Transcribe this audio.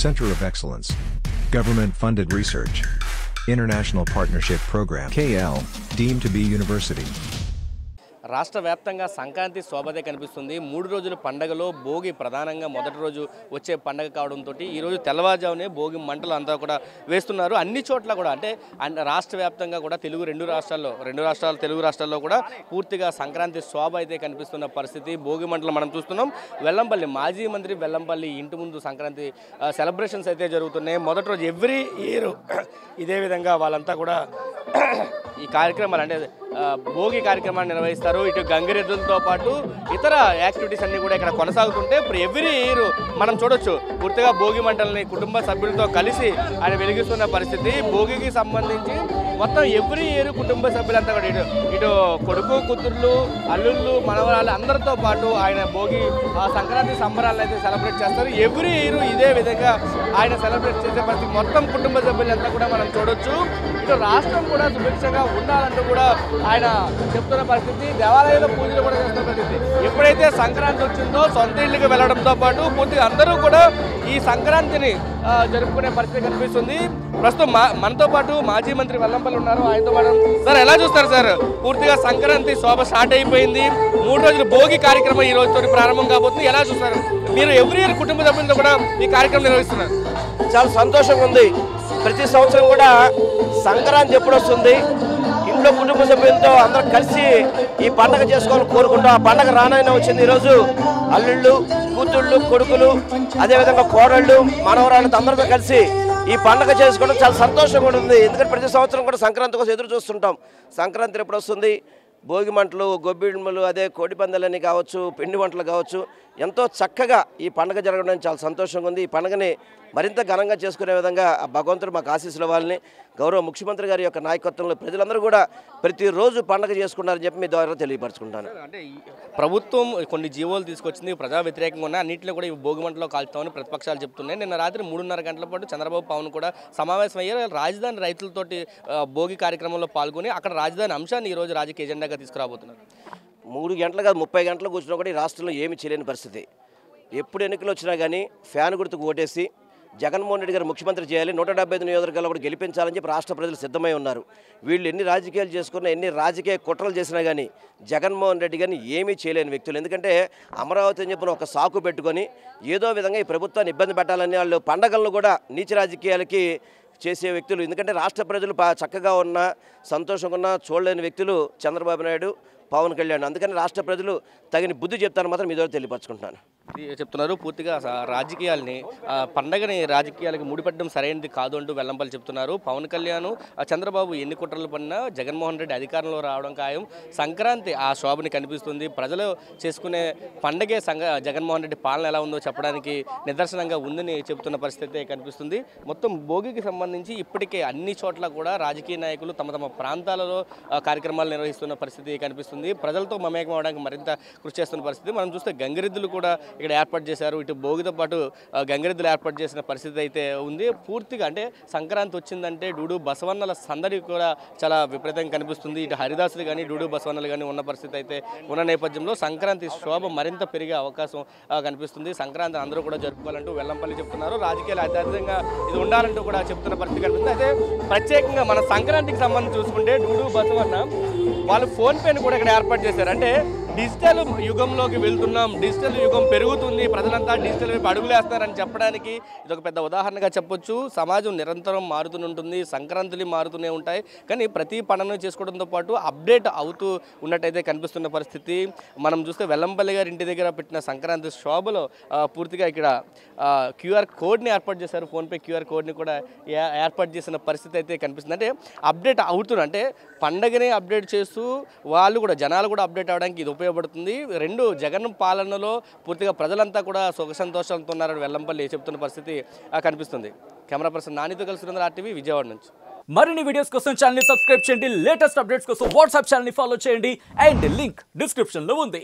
Center of Excellence. Government-funded research. International Partnership Program KL, deemed to be university. రాష్ట్ర వ్యాప్తంగా సంక్రాంతి శోభతే కనిపిస్తుంది. 3 రోజుల పండగలో భోగి ప్రధానంగా మొదటి రోజు వచ్చే పండగ కావడంతో ఈ రోజు తెల్లవారుజామునే భోగి మంటలు అంతా కూడా వేస్తున్నారు. అన్ని చోట్ల కూడా అంటే రాష్ట్ర వ్యాప్తంగా కూడా రెండు రాష్ట్రాలు తెలుగు రాష్ట్రాల్లో కూడా పూర్తిగా సంక్రాంతి శోభ అయితే కనిపిస్తున్న పరిస్థితి. భోగి మంటలు మనం చూస్తున్నాం. వెల్లంపల్లి మాజీ మంత్రి వెల్లంపల్లి ఇంటి ముందు సంక్రాంతి సెలబ్రేషన్స్ అయితే జరుగుతున్నాయి. మొదటి రోజు ఎవ్రీ ఇయర్ ఇదే విధంగా వాళ్ళంతా కూడా ఈ కార్యక్రమాలు అంటే భోగి కార్యక్రమాన్ని నిర్వహిస్తారు. ఇటు గంగిరెద్దులతో పాటు ఇతర యాక్టివిటీస్ అన్నీ కూడా ఇక్కడ కొనసాగుతుంటే ఇప్పుడు ఎవ్రీ ఇయర్ మనం చూడొచ్చు పూర్తిగా భోగి మంటల్ని కుటుంబ సభ్యులతో కలిసి ఆయన వెలిగిస్తున్న పరిస్థితి. భోగికి సంబంధించి మొత్తం ఎవ్రీ ఇయర్ కుటుంబ సభ్యులంతా కూడా ఇటు కొడుకు కూతుర్లు అల్లుళ్ళు మనవరాళ్ళు అందరితో పాటు ఆయన భోగి సంక్రాంతి సంబరాలను అయితే సెలబ్రేట్ చేస్తారు. ఎవ్రీ ఇయర్ ఇదే విధంగా ఆయన సెలబ్రేట్ చేసే పరిస్థితి మొత్తం కుటుంబ సభ్యులంతా కూడా మనం చూడొచ్చు. ఇటు రాష్ట్రం కూడా సుభిక్షంగా ఉండాలంటూ కూడా ఆయన చెప్తున్న పరిస్థితి. దేవాలయంలో పూజలు కూడా చేస్తున్న పరిస్థితి. ఎప్పుడైతే సంక్రాంతి వచ్చిందో సొంత ఇళ్ళకి వెళ్ళడంతో పాటు పూర్తిగా అందరూ కూడా ఈ సంక్రాంతిని జరుపుకునే పరిస్థితి కనిపిస్తుంది. ప్రస్తుతం మనతో పాటు మాజీ మంత్రి వెల్లంపల్లి ఉన్నారు. ఆయనతో పాటు సార్ ఎలా చూస్తారు సార్? పూర్తిగా సంక్రాంతి శోభ స్టార్ట్ అయిపోయింది. 3 రోజులు భోగి కార్యక్రమం ఈ రోజుతో ప్రారంభం కాబోతుంది. ఎలా చూస్తారు? మీరు ఎవ్రీ ఇయర్ కుటుంబ సభ్యులతో కూడా ఈ కార్యక్రమం నిర్వహిస్తున్నారు. చాలా సంతోషంగా ఉంది. ప్రతి సంవత్సరం కూడా సంక్రాంతి ఎప్పుడు వస్తుంది ఇంట్లో కుటుంబ సభ్యులతో అందరం కలిసి ఈ పండగ చేసుకోవాలని కోరుకుంటాం. ఆ పండగ రానైనా వచ్చింది. ఈరోజు అల్లుళ్ళు కూతుళ్ళు కొడుకులు అదేవిధంగా కోడళ్ళు మనవరాళ్ళతో అందరితో కలిసి ఈ పండగ చేసుకోవడం చాలా సంతోషంగా ఉంటుంది. ఎందుకంటే ప్రతి సంవత్సరం కూడా సంక్రాంతి కోసం ఎదురు చూస్తుంటాం. సంక్రాంతి ఎప్పుడు వస్తుంది, భోగి మంటలు గొబ్బిళ్ళలు అదే కోడి పందాలని కావచ్చు పిండి వంటలు కావచ్చు ఎంతో చక్కగా ఈ పండుగ జరగడం చాలా సంతోషంగా ఉంది. ఈ పండుగని మరింత ఘనంగా చేసుకునే విధంగా భగవంతుడు మాకు ఆశీస్సులు ఇవ్వాలని గౌరవ ముఖ్యమంత్రి గారి యొక్క నాయకత్వంలో ప్రజలందరూ కూడా ప్రతిరోజు పండుగ చేసుకుంటారని చెప్పి మీ ద్వారా తెలియపరచుకుంటాను. అంటే ప్రభుత్వం కొన్ని జీవోలు తీసుకొచ్చింది ప్రజా వ్యతిరేకంగా ఉన్న అన్నింటిలో కూడా ఈ భోగి మంటలో కాల్చుతామని ప్రతిపక్షాలు చెప్తున్నాయి. నిన్న రాత్రి 3:30 గంటల పాటు చంద్రబాబు పవన్ కూడా సమావేశం అయ్యారు. రాజధాని రైతులతోటి భోగి కార్యక్రమంలో పాల్గొని అక్కడ రాజధాని అంశాన్ని ఈరోజు రాజకీయ ఎజెండాగా తీసుకురాబోతున్నారు. 3 గంటలు కాదు 30 గంటలు కూర్చున్నా కూడా ఈ రాష్ట్రంలో ఏమీ చేయలేని పరిస్థితి. ఎప్పుడు ఎన్నికలు వచ్చినా కానీ ఫ్యాన్ గుర్తుకు ఓటేసి జగన్మోహన్ రెడ్డి గారు ముఖ్యమంత్రి చేయాలి, 175 నియోజకవర్గాలు కూడా గెలిపించాలని చెప్పి రాష్ట్ర ప్రజలు సిద్ధమై ఉన్నారు. వీళ్ళు ఎన్ని రాజకీయాలు చేసుకున్నా ఎన్ని రాజకీయ కుట్రలు చేసినా కానీ జగన్మోహన్ రెడ్డి గారిని ఏమీ చేయలేని వ్యక్తులు. ఎందుకంటే అమరావతి అని చెప్పిన ఒక సాకు పెట్టుకొని ఏదో విధంగా ఈ ప్రభుత్వాన్ని ఇబ్బంది పెట్టాలని వాళ్ళు పండగలను కూడా నీచ రాజకీయాలకి చేసే వ్యక్తులు. ఎందుకంటే రాష్ట్ర ప్రజలు చక్కగా ఉన్న సంతోషంగా ఉన్న చూడలేని వ్యక్తులు చంద్రబాబు నాయుడు పవన్ కళ్యాణ్. అందుకని రాష్ట్ర ప్రజలు తగిన బుద్ధి చెప్తాను మాత్రం మీ ద్వారా తెలియపరచుకుంటున్నాను. చెప్తున్నారు పూర్తిగా రాజకీయాలని పండగని రాజకీయాలకు ముడిపెట్టడం సరైనది కాదు అంటూ వెల్లంపల్లి చెప్తున్నారు. పవన్ కళ్యాణ్ చంద్రబాబు ఎన్ని కుట్రలు పడినా జగన్మోహన్ రెడ్డి అధికారంలో రావడం ఖాయం. సంక్రాంతి ఆ శోభని కనిపిస్తుంది. ప్రజలు చేసుకునే పండగే జగన్మోహన్ రెడ్డి పాలన ఎలా ఉందో చెప్పడానికి నిదర్శనంగా ఉందని చెబుతున్న పరిస్థితి కనిపిస్తుంది. మొత్తం భోగికి సంబంధించి ఇప్పటికే అన్ని చోట్ల కూడా రాజకీయ నాయకులు తమ తమ ప్రాంతాలలో కార్యక్రమాలు నిర్వహిస్తున్న పరిస్థితి కనిపిస్తుంది. ప్రజలతో మమేకం అవడానికి మరింత కృషి చేస్తున్న పరిస్థితి మనం చూస్తే గంగిరెద్దులు కూడా ఇక్కడ ఏర్పాటు చేశారు. ఇటు భోగితో పాటు గంగిరెద్దులు ఏర్పాటు చేసిన పరిస్థితి అయితే ఉంది. పూర్తిగా అంటే సంక్రాంతి వచ్చిందంటే డూడు బసవన్నల సందడి కూడా చాలా విపరీతంగా కనిపిస్తుంది. ఇటు హరిదాసులు కానీ డూడు బసవన్నలు కానీ ఉన్న పరిస్థితి అయితే ఉన్న నేపథ్యంలో సంక్రాంతి శోభ మరింత పెరిగే అవకాశం కనిపిస్తుంది. సంక్రాంతి అందరూ కూడా జరుపుకోవాలంటూ వెల్లంపల్లి చెప్తున్నారు. రాజకీయాలు అత్యధికంగా ఇది ఉండాలంటూ కూడా చెప్తున్న పరిస్థితి కనిపిస్తుంది. అయితే ప్రత్యేకంగా మన సంక్రాంతికి సంబంధించి చూసుకుంటే డూడు బసవన్న వాళ్ళు ఫోన్పేని కూడా ఇక్కడ ఏర్పాటు చేశారు. అంటే డిజిటల్ యుగంలోకి వెళ్తున్నాం, డిజిటల్ యుగం పెరుగుతుంది, ప్రజలంతా డిజిటల్ వైపు అడుగులేస్తారని చెప్పడానికి ఇదొక పెద్ద ఉదాహరణగా చెప్పొచ్చు. సమాజం నిరంతరం మారుతుంటుంది, సంక్రాంతులు మారుతూనే ఉంటాయి. కానీ ప్రతి పండుగను చేసుకోవడంతో పాటు అప్డేట్ అవుతూ ఉన్నట్టయితే కనిపిస్తున్న పరిస్థితి మనం చూస్తే వెల్లంపల్లి గారి ఇంటి దగ్గర పెట్టిన సంక్రాంతి శోభలో పూర్తిగా ఇక్కడ క్యూఆర్ కోడ్ని ఏర్పాటు చేశారు. ఫోన్పే క్యూఆర్ కోడ్ని కూడా ఏర్పాటు చేసిన పరిస్థితి అయితే కనిపిస్తుంది. అంటే అప్డేట్ అవుతున్నారు, అంటే పండగనే అప్డేట్ చేస్తూ వాళ్ళు కూడా జనాలు కూడా అప్డేట్ అవ్వడానికి ఇది ఉపయోగపడుతుంది. రెండు జగన్ పాలనలో పూర్తిగా ప్రజలంతా కూడా సుఖ సంతోషాలతో ఉన్నారని వెల్లంపల్లి చెప్తున్న పరిస్థితి కనిపిస్తుంది. కెమెరా పర్సన్ నానితో కలిసి సురేంద్ర RTV విజయవాడ నుంచి. మరిన్ని వీడియోస్ కోసం ఛానల్ ని సబ్స్క్రైబ్ చేయండి. లేటెస్ట్ అప్డేట్స్ కోసం వాట్సాప్ ఛానల్ ని ఫాలో చేయండి. అండ్ లింక్ డిస్క్రిప్షన్ లో ఉంది.